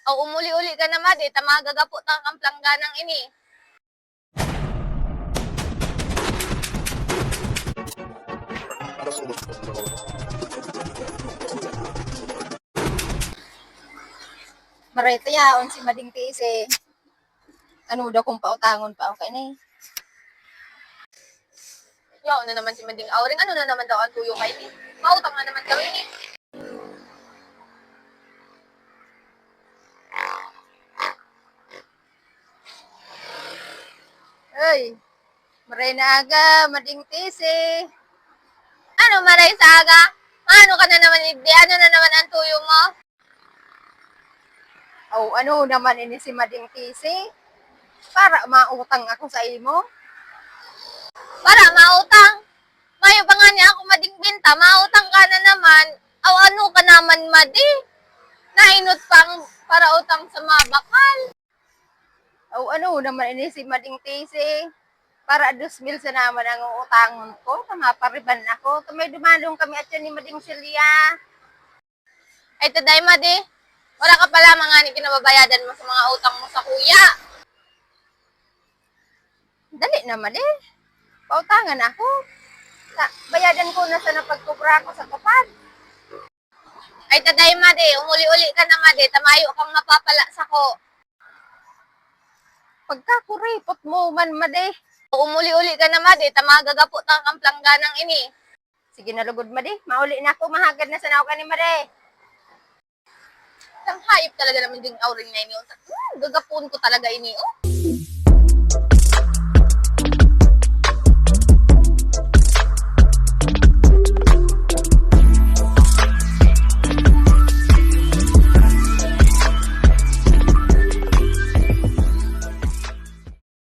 O umuli-uli ka na madi, tamagagapo ta kang plangganang ini. Marita yaon si Mading Tise. Ano daw kung pautangon pa okay na eh. Yo, ano naman si Mading Auring, ano na naman daw ang tuyo kay ni? Mautang na naman daw ini. Ay, maray na aga, Mading Tise. Ano maray sa aga? Ano ka na naman, hindi? Ano na naman ang tuyo mo? O ano naman ini si Mading Tise? Para mautang ako sa imo. Para mautang. Mayo pa nga niya ako mading binta, mautang ka na naman. Aw ano ka naman madi? Nainot pang para utang sa mga bakal. O ano naman ini si Mading Tise? Para 2,000 sa naman ang utangon ko. Tamapariban ako. Tumay dumanong kami at yan ni Mading Silya. Ay taday madi. Wala ka pala mga ni kinababayadan mo sa mga utang mo sa kuya. Dali naman eh. Pautangan ako. Bayadan ko na sa napagkubra ko sa kapad. Ay taday madi, umuli-uli ka na madi, tamayo kang mapapala sa ko. Pagkakuripot mo man made. Umuli-uli ka na madi, tamagagapo ta kang plangganang ini. Sige na lugod made. Mauli na ako. Mahagad na sa naukan ni made. Ang hayop talaga naman din auring na ini. Gagapon ko talaga ini. Oh.